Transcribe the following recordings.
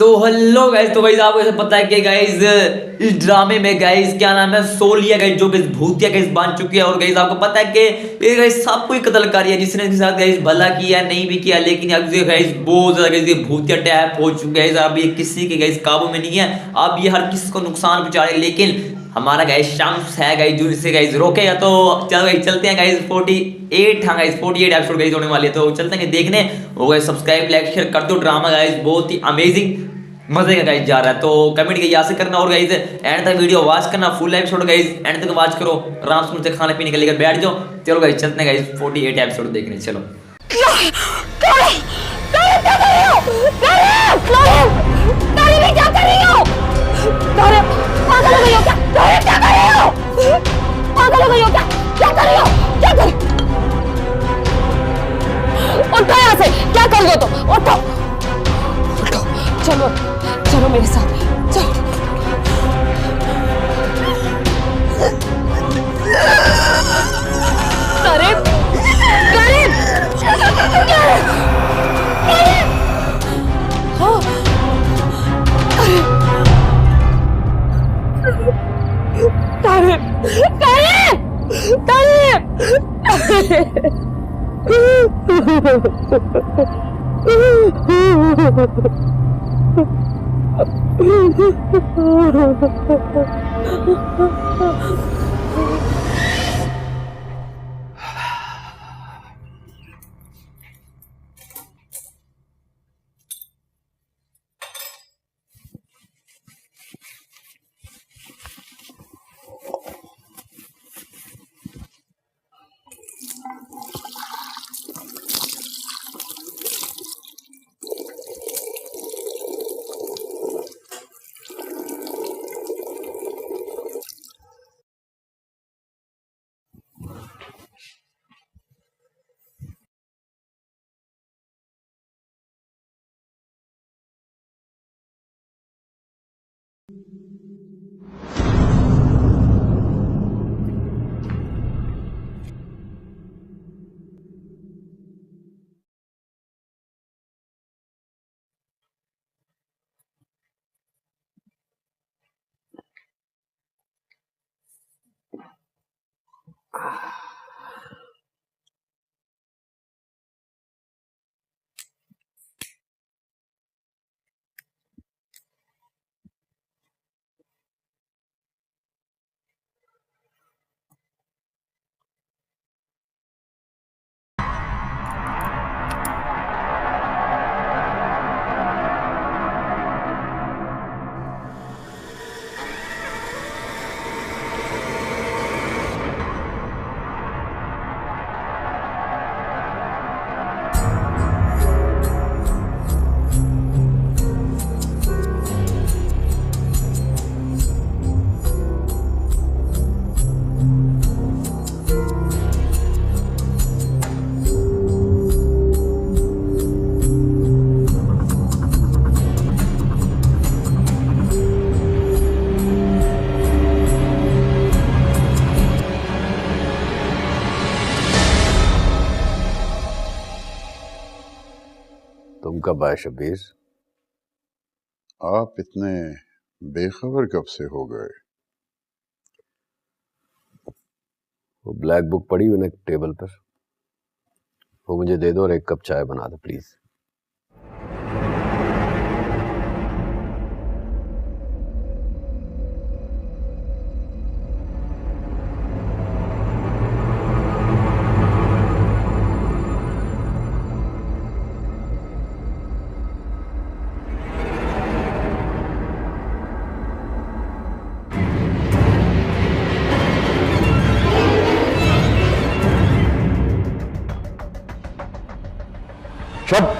तो hello guys, तो guys आपको ऐसा पता है कि गाइस इस ड्रामे में गाइस क्या नाम है सोलिया गाइस जो गाइस भूतिया गाइस बन चुकी है। और गाइस आपको पता है कि ये गाइस सब कोई कत्ल कर रही है, जिसने इसके साथ गाइस भला किया नहीं भी किया, लेकिन अब ये गाइस बहुत ज्यादा गाइस ये भूतिया टैप हो चुकी है गाइस। अब ये किसी के गाइस काबू में नहीं है, अब ये हर किसी को नुकसान पहुंचा रही है। लेकिन हमारा गाइस शम्स है गाइस जो इसे गाइस रोकेगा। तो चलो गाइस चलते हैं गाइस 48 हाँ गाइस 48 एपिसोड गाइस होने वाले हैं, तो चलते हैं देखने। वो गाइस सब्सक्राइब लाइक शेयर कर दो, ड्रामा गाइस बहुत ही अमेजिंग मजे का गाइस जा रहा है। तो कमेंट गाइस यहाँ से करना और गाइस एंड तक वीडियो वॉच करना, फुल एपिसोड गाइस एंड तक वॉच करो, आराम से खाने पीने के लेकर बैठ जाओ। चलो गाइस चलते हैं गाइस 48 एपिसोड देखने। चलो उठो यहाँ से, क्या कर रही हो तुम? उठो उठो, चलो चलो मेरे साथ चलो। करीब करीब तुम कब आए शब्बीर? आप इतने बेखबर कब से हो गए? वो ब्लैक बुक पड़ी हुई ना टेबल पर, वो मुझे दे दो और एक कप चाय बना दो प्लीज। शट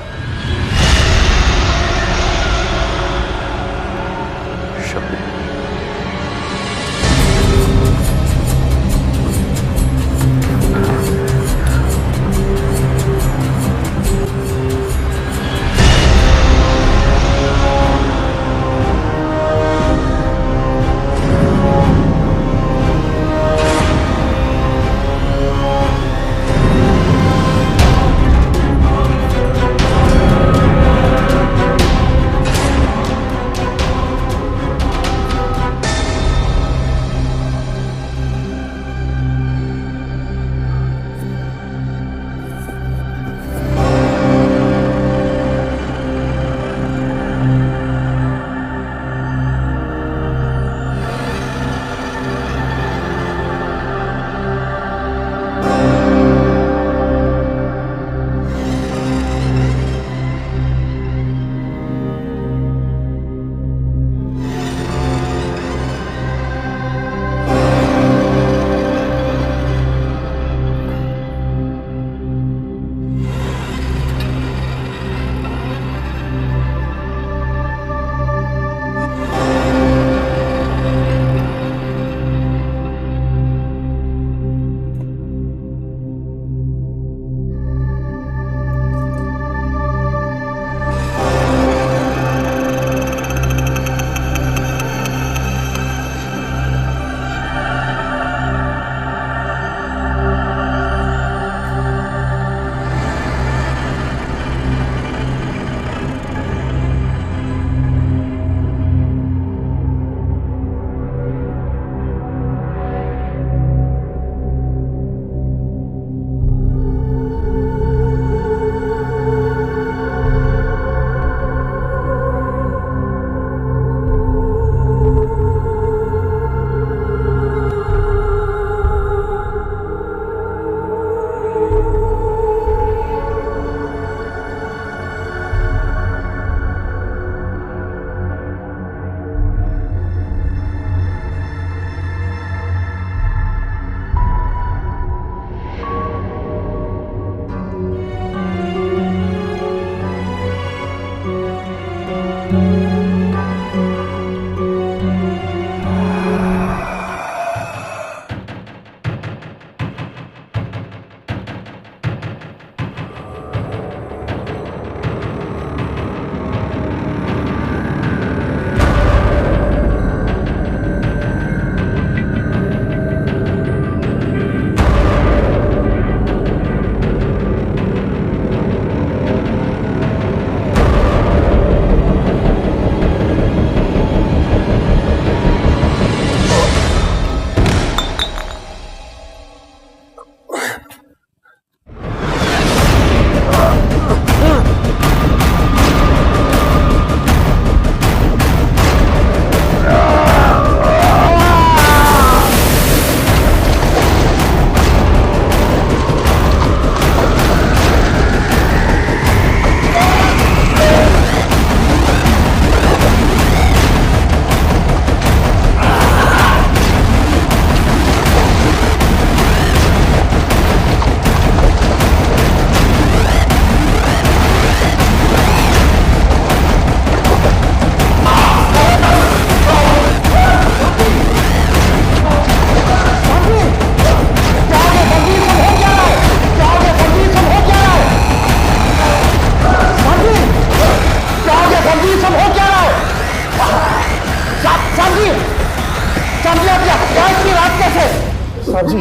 कैसे?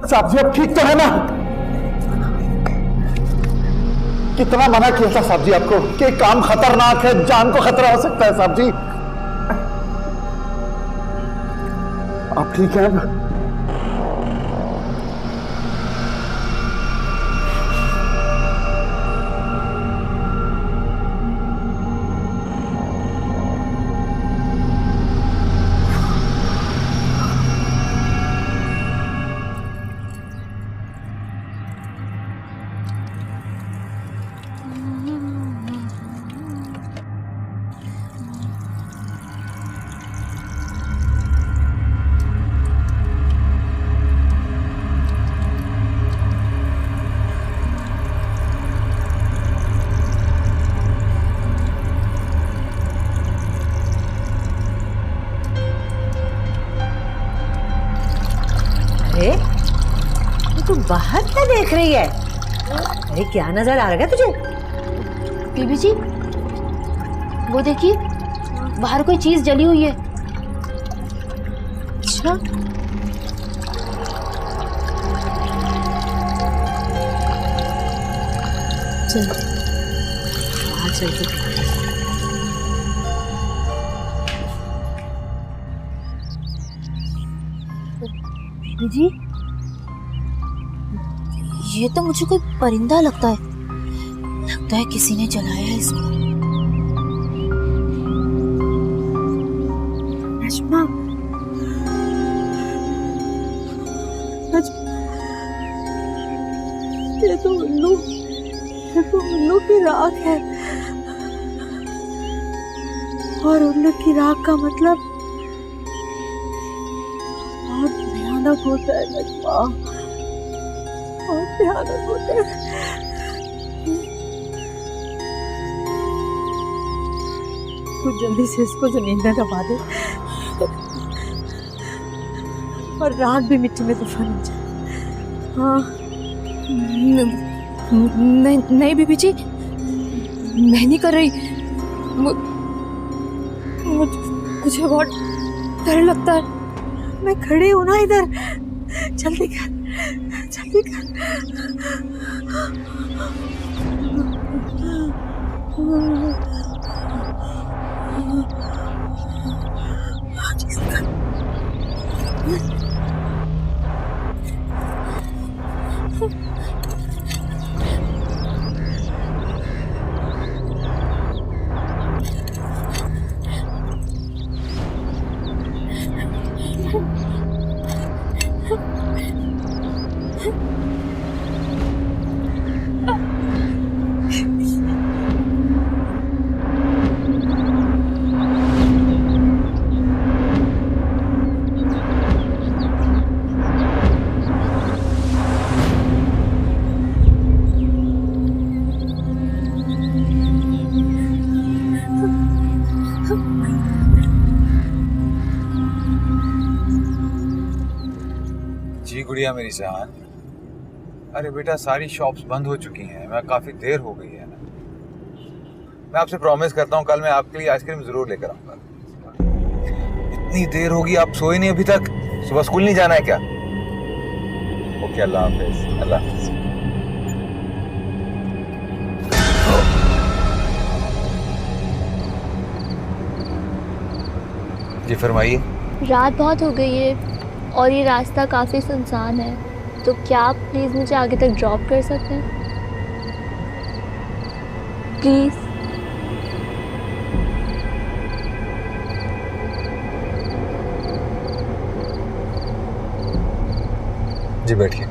साहब जी अब ठीक तो है ना? कितना मना किया था साहब जी आपको कि काम खतरनाक है, जान को खतरा हो सकता है। साहब जी आप ठीक हैं ना? तू बाहर क्या देख रही है? अरे क्या नजर आ रहा है तुझे? बीबी जी वो देखिए, बाहर कोई चीज जली हुई है। अच्छा चल बाहर चलते। बीबी जी ये तो मुझे कोई परिंदा लगता है किसी ने जलाया है इसको। नजमा ये तो उल्लू की राख है और उल्लू की राख का मतलब बहुत भयानक होता है नजमा, बहुत भयानक होता है। तू जल्दी से इसको जमीन में दबा दे और राख भी मिट्टी में दफन हो जाए। हाँ नहीं बीबी जी मैं नहीं कर रही। मुझे बहुत डर लगता है। मैं खड़ी हूं ना इधर, जल्दी कर जल्दी कर। जी गुड़िया मेरी जान। अरे बेटा सारी शॉप्स बंद हो चुकी हैं, मैं काफ़ी देर हो गई है ना। मैं आपसे प्रॉमिस करता हूँ कल मैं आपके लिए आइसक्रीम ज़रूर लेकर आऊँगा। इतनी देर होगी आप सोए नहीं अभी तक? सुबह स्कूल नहीं जाना है क्या? ओके अल्लाह हाफिज़। अल्लाह हाफिज़। जी फरमाइए। रात बहुत हो गई है और ये रास्ता काफ़ी सुनसान है, तो क्या आप प्लीज़ मुझे आगे तक ड्रॉप कर सकते हैं प्लीज़? जी बैठिए।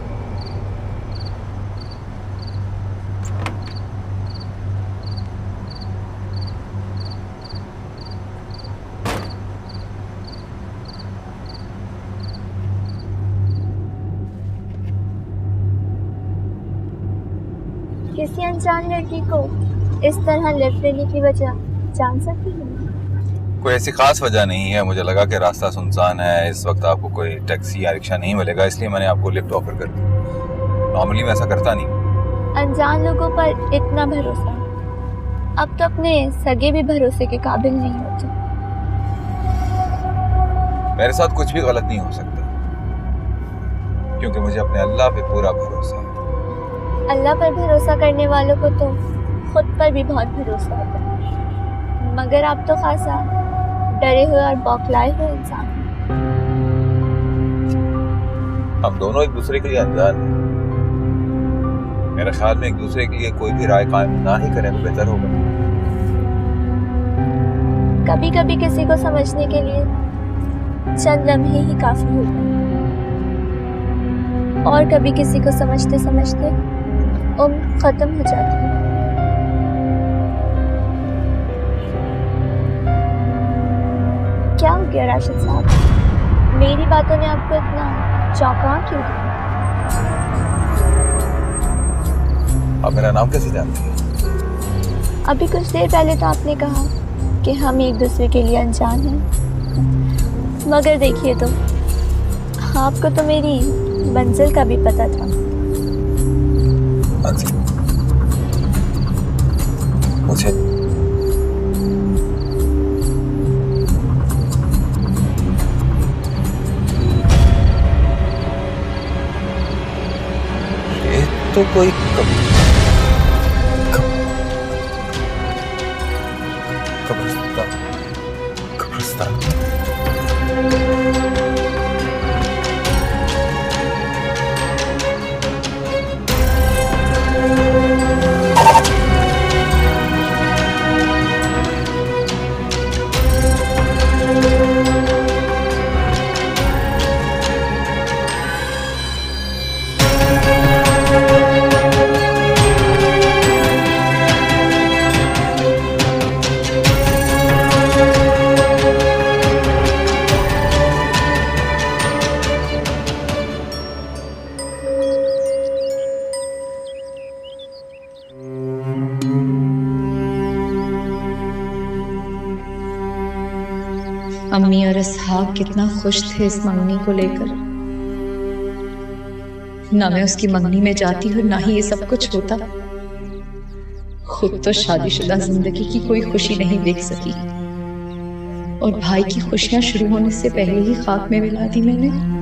किसी अनजान लड़की को इस तरह लिफ्ट लेने की वजह जान सकती हूँ? कोई ऐसी खास वजह नहीं है, मुझे लगा कि रास्ता सुनसान है, इस वक्त आपको कोई टैक्सी या रिक्शा नहीं मिलेगा, इसलिए मैंने आपको लिफ्ट ऑफर कर दी। नॉर्मली मैं ऐसा करता नहीं। अनजान लोगों पर इतना भरोसा, अब तो अपने सगे भी भरोसे के काबिल नहीं होते। मेरे साथ कुछ भी गलत नहीं हो सकता, क्योंकि मुझे अपने अल्लाह पे पूरा भरोसा है। अल्लाह पर भरोसा करने वालों को तो खुद पर भी बहुत भरोसा होता है, मगर आप तो खासा डरे हुए और बौखलाए हुए इंसान हैं। हम दोनों एक दूसरे के लिए अनजान हैं। मेरे ख्याल में एक दूसरे के लिए कोई भी राय कायम ना ही करें तो बेहतर होगा। कभी कभी किसी को समझने के लिए चंद लम्हे ही काफी होते हैं, और कभी किसी को समझते समझते उम्र खत्म हो जाती है। क्या हो गया राशिद साहब, मेरी बातों ने आपको इतना चौंका क्यों दिया? आप मेरा नाम कैसे जानती हैं? अभी कुछ देर पहले तो आपने कहा कि हम एक दूसरे के लिए अनजान हैं, मगर देखिए तो आपको तो मेरी मंजिल का भी पता था। मंजिल? मुझे ये तो कोई कब्रिस्तान। अम्मी और इसहाक कितना खुश थे इस मंगनी को लेकर। ना मैं उसकी मंगनी में जाती हूँ, ना ही ये सब कुछ होता। खुद तो शादीशुदा जिंदगी की कोई खुशी नहीं देख सकी, और भाई की खुशियां शुरू होने से पहले ही खाक में मिला दी मैंने।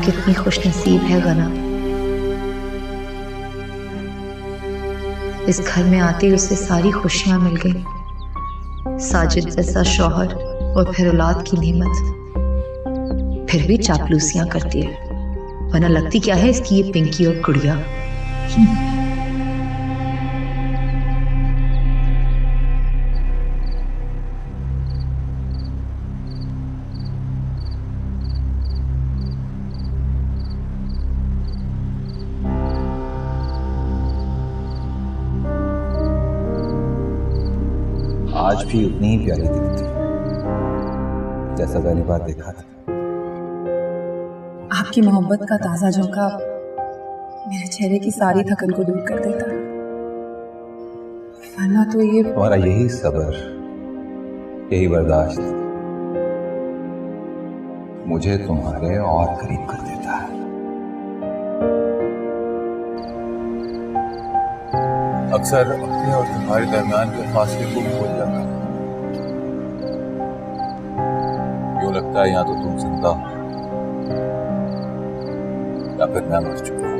कितनी खुशनसीब है गना, इस घर में आते ही उसे सारी खुशियां मिल गई। साजिद जैसा शौहर और फिर औलाद की नेमत। फिर भी चापलूसियां करती है, वरना लगती क्या है इसकी ये पिंकी और गुड़िया। आज भी उतनी ही प्यारी दिखती जैसा पहली बार देखा था। आपकी मोहब्बत का ताजा झोंका मेरे चेहरे की सारी थकन को दूर कर देता, वरना तो ये तुम्हारा यही सब्र, यही बर्दाश्त मुझे तुम्हारे और करीब कर देता है। अक्सर अपने और तुम्हारे दरमियान के फासले को भूल जाता हूं। यूं लगता है या तो तुम जिंदा हो या फिर मैं मर चुका हूं।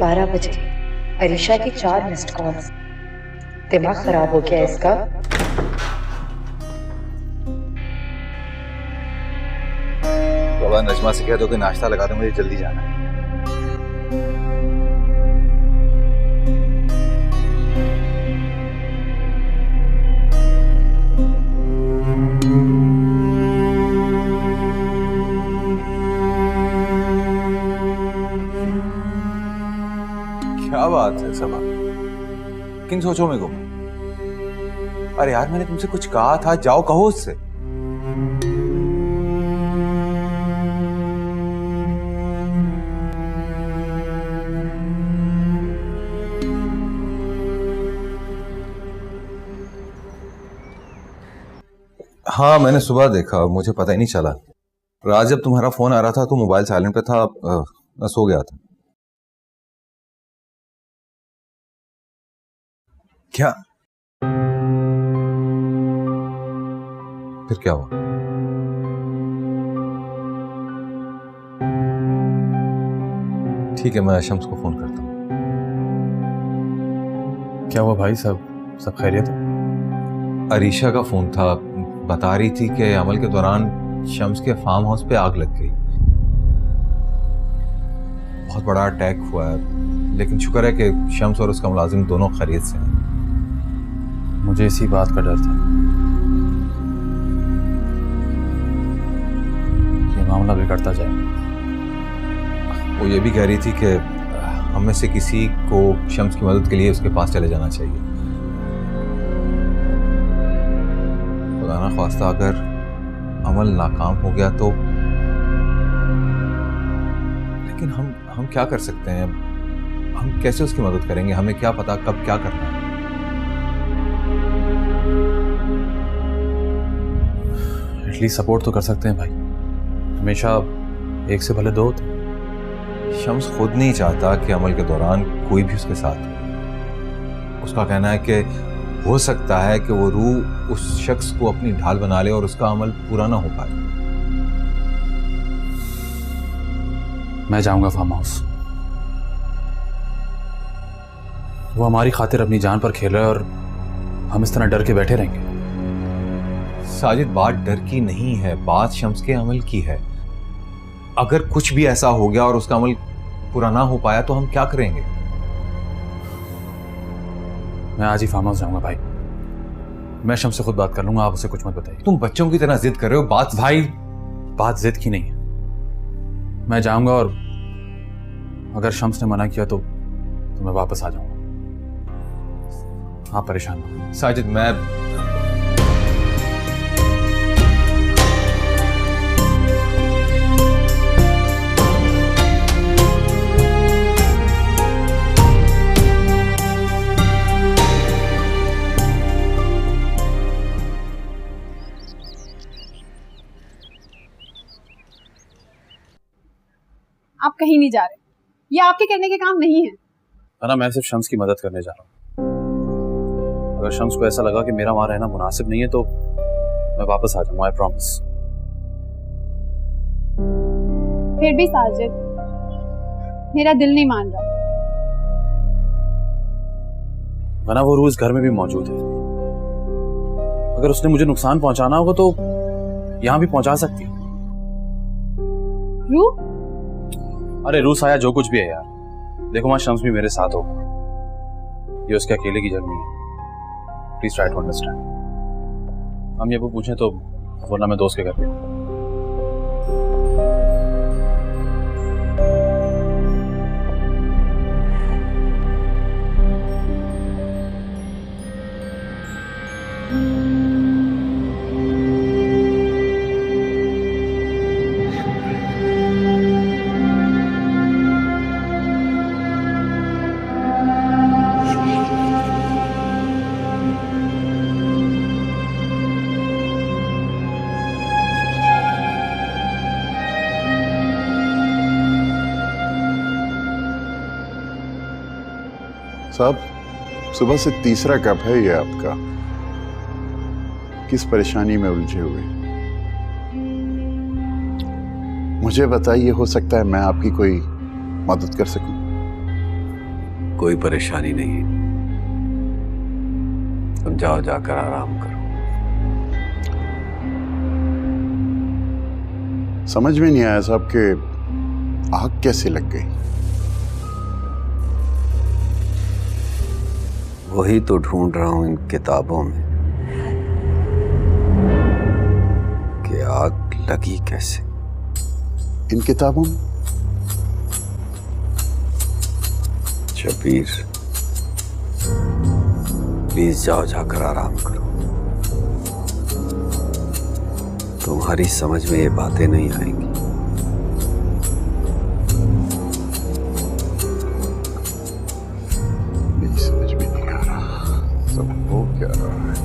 12 बजे अरीशा की 4 मिस्ड कॉल्स। दिमाग खराब हो गया इसका। बाबा नजमा से कह दो कि नाश्ता लगा दो, मुझे जल्दी जाना है। क्या बात है सबा, किन सोचों में गुम? अरे यार मैंने तुमसे कुछ कहा था, जाओ कहो उससे। हाँ मैंने सुबह देखा, मुझे पता ही नहीं चला। रात जब तुम्हारा फोन आ रहा था तो मोबाइल साइलेंट पे था, मैं सो गया था। क्या? फिर क्या हुआ? ठीक है, मैं शम्स को फोन करता हूँ। क्या हुआ भाई, सब खैरियत है? अरीशा का फोन था, बता रही थी कि अमल के दौरान शम्स के फार्म हाउस पे आग लग गई। बहुत बड़ा अटैक हुआ है, लेकिन शुक्र है कि शम्स और उसका मुलाजिम दोनों खैरियत से हैं। मुझे इसी बात का डर था, ये मामला बिगड़ता जाए। वो ये भी कह रही थी कि हम में से किसी को शम्स की मदद के लिए उसके पास चले जाना चाहिए। खुदा ना ख्वास्ता अगर अमल नाकाम हो गया तो, लेकिन हम क्या कर सकते हैं? हम कैसे उसकी मदद करेंगे? हमें क्या पता कब क्या करना है। एटलीस्ट सपोर्ट तो कर सकते हैं भाई, हमेशा एक से भले दो होते। शम्स खुद नहीं चाहता कि अमल के दौरान कोई भी उसके साथ हो। उसका कहना है कि हो सकता है कि वो रूह उस शख्स को अपनी ढाल बना ले और उसका अमल पूरा ना हो पाए। मैं जाऊंगा फार्म हाउस। वो हमारी खातिर अपनी जान पर खेल रहा है और हम इस तरह डर के बैठे रहेंगे। साजिद, बात डर की नहीं है, बात शम्स के अमल की है। अगर कुछ भी ऐसा हो गया और उसका अमल पूरा ना हो पाया तो हम क्या करेंगे? मैं आज ही फार्म हाउस जाऊंगा भाई। मैं शम्स से खुद बात कर लूंगा, आप उसे कुछ मत बताइए। तुम बच्चों की तरह जिद कर रहे हो। बात भाई, बात जिद की नहीं है। मैं जाऊंगा और अगर शम्स ने मना किया तो मैं वापस आ जाऊंगा। आप परेशान ना हो। साजिद, मैं आप कहीं नहीं जा रहे, ये आपके कहने के काम नहीं है। ना, मैं सिर्फ शम्स की मदद करने जा रहा हूँ। अगर शम्स को ऐसा लगा कि मेरा वहां रहना मुनासिब नहीं है तो मैं वापस आ जाऊंगा, आई प्रॉमिस। फिर भी साजिद, मेरा दिल नहीं मान रहा। वरना वो रोज घर में भी मौजूद है। अगर उसने मुझे नुकसान पहुंचाना होगा तो यहां भी पहुंचा सकती है। रूह? अरे रूस आया जो कुछ भी है यार, देखो वहां शम्स भी मेरे साथ हो। ये उसके अकेले की जर्नी है। Please try to understand. हम ये वो पूछें तो बोलना मैं दोस्त के घर पे। साहब, सुबह से तीसरा कप है ये आपका। किस परेशानी में उलझे हुए? मुझे बताइए, हो सकता है मैं आपकी कोई मदद कर सकूं। कोई परेशानी नहीं है। तुम जाओ, जाकर आराम करो। समझ में नहीं आया साहब कि आग कैसे लग गई। वही तो ढूंढ रहा हूं इन किताबों में कि आग लगी कैसे। इन किताबों में? शबीर, प्लीज जाओ, जाकर आराम करो। तुम्हारी समझ में ये बातें नहीं आएंगी। मेरी समझ में नहीं आ रहा सब हो क्या रहा है।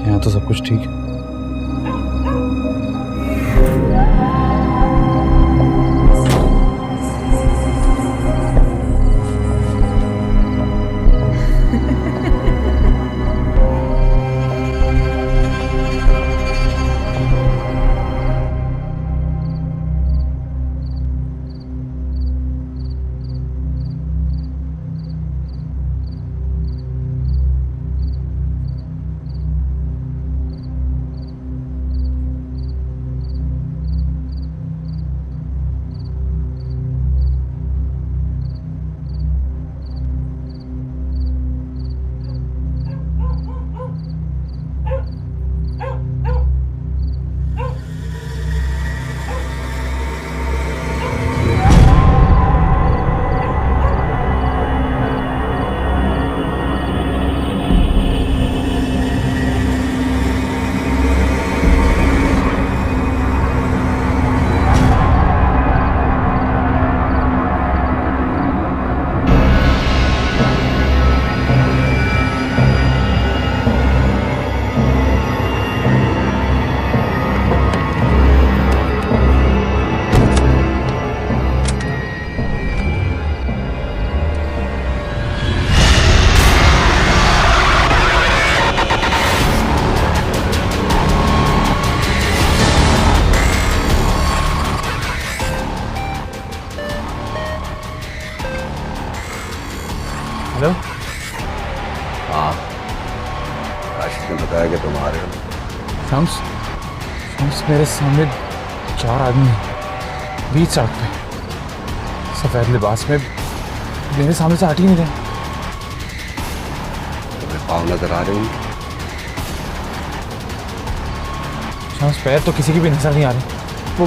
यहाँ तो सब कुछ ठीक है। हेलो। हाँ, राशिद ने बताया कि तुम आ रहे हो। शम्स, शम्स मेरे सामने 4 आदमी हैं बीच सड़क पे, सफेद लिबास में, मेरे सामने से हट ही नहीं रहे। तुम्हें पाँव नजर आ रहे होंगे। शम्स पैर तो किसी की भी नजर नहीं आ रही, वो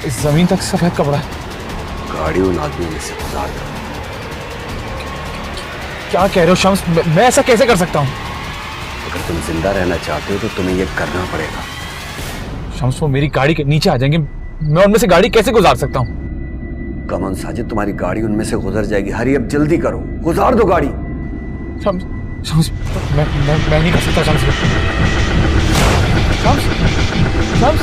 इस जमीन तक सफेद कपड़ा है। गाड़ी उन आदमियों में से गुजार दो। क्या कह रहे हो शम्स? मैं ऐसा कैसे कर सकता हूँ? अगर तुम जिंदा रहना चाहते हो तो तुम्हें ये करना पड़ेगा। शम्स वो मेरी गाड़ी के नीचे आ जाएंगे, मैं उनमें से गाड़ी कैसे गुजार सकता हूँ? कमन साजिद, तुम्हारी गाड़ी उनमें से गुजर जाएगी। हरी अब जल्दी करो, गुजार दो गाड़ी। शम्स, शम्स मैं नहीं कर सकता शम्स। शम्स, शम्स।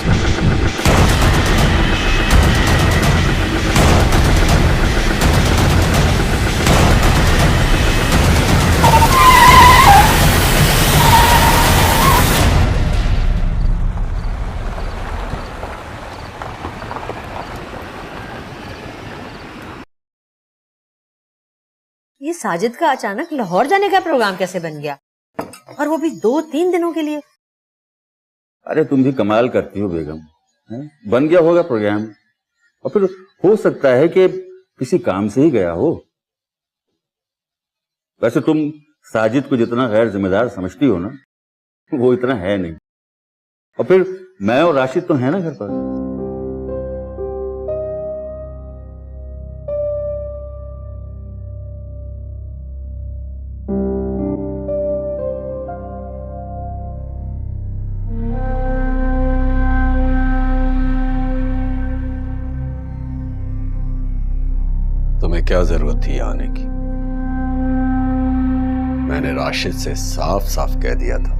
ये साजिद का अचानक लाहौर जाने का प्रोग्राम कैसे बन गया, और वो भी 2-3 दिनों के लिए? अरे तुम भी कमाल करती हो बेगम, बन गया होगा प्रोग्राम, और फिर हो सकता है कि किसी काम से ही गया हो। वैसे तुम साजिद को जितना गैर जिम्मेदार समझती हो ना, वो इतना है नहीं। और फिर मैं और राशिद तो है ना घर पर। तुम्हें क्या जरूरत थी आने की? मैंने राशिद से साफ साफ कह दिया था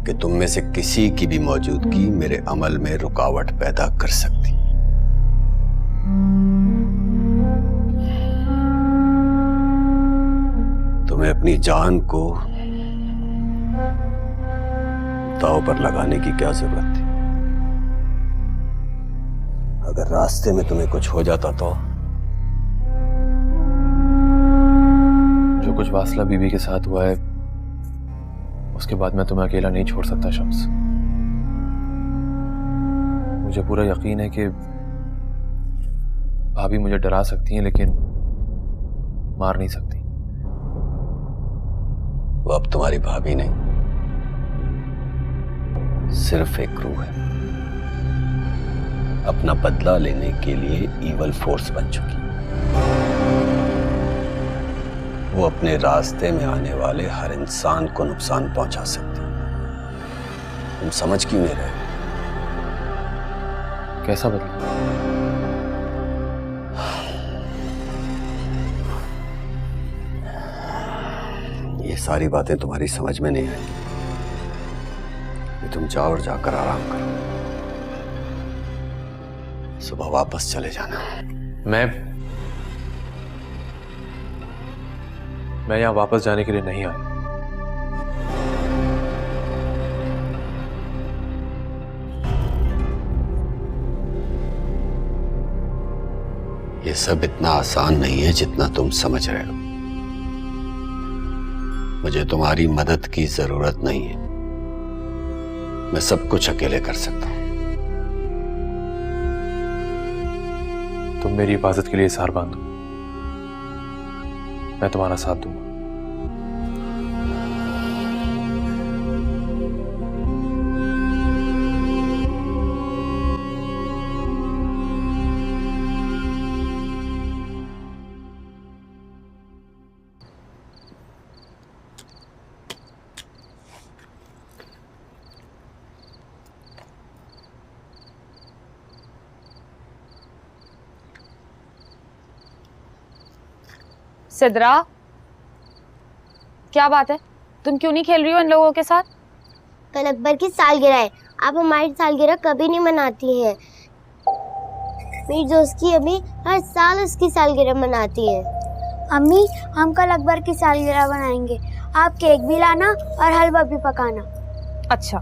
कि तुम में से किसी की भी मौजूदगी मेरे अमल में रुकावट पैदा कर सकती। तुम्हें अपनी जान को दांव पर लगाने की क्या जरूरत थी? अगर रास्ते में तुम्हें कुछ हो जाता तो? जो कुछ वासला बीबी के साथ हुआ है, उसके बाद मैं तुम्हें अकेला नहीं छोड़ सकता शम्स। मुझे पूरा यकीन है कि भाभी मुझे डरा सकती हैं, लेकिन मार नहीं सकती। वो अब तुम्हारी भाभी नहीं, सिर्फ एक रूह है, अपना बदला लेने के लिए ईवल फोर्स बन चुकी। वो अपने रास्ते में आने वाले हर इंसान को नुकसान पहुंचा सकती। तुम समझ क्यों नहीं रहे? कैसा बदला? ये सारी बातें तुम्हारी समझ में नहीं आएंगी। तुम जाओ और जाकर आराम करो, सुबह वापस चले जाना। मैं यहां वापस जाने के लिए नहीं आया। ये सब इतना आसान नहीं है जितना तुम समझ रहे हो। मुझे तुम्हारी मदद की जरूरत नहीं है, मैं सब कुछ अकेले कर सकता हूं। तुम मेरी हिफाजत के लिए इस हार बांधो, मैं तुम्हारा साथ दूंगा। सिद्रा, क्या बात है? तुम क्यों नहीं खेल रही हो इन लोगों के साथ? कल अकबर की सालगिरह है, आप हमारी सालगिरह कभी नहीं मनाती हैं। मेरी दोस्त की अम्मी हर साल उसकी सालगिरह मनाती है। अम्मी, हम कल अकबर की सालगिरह बनाएंगे, आप केक भी लाना और हलवा भी पकाना। अच्छा,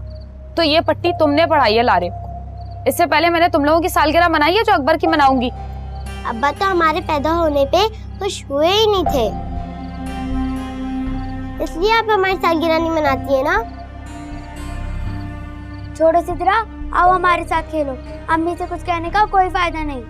तो ये पट्टी तुमने पढ़ाई है लारे को। इससे पहले मैंने तुम लोगों की सालगिरह मनाई है जो अकबर की मनाऊंगी। अब्बा तो हमारे पैदा होने पे खुश हुए ही नहीं थे, इसलिए आप हमारी सालगिरह नहीं मनाती है ना। छोड़ो सिद्रा, आओ हमारे साथ खेलो, अम्मी से कुछ कहने का कोई फायदा नहीं।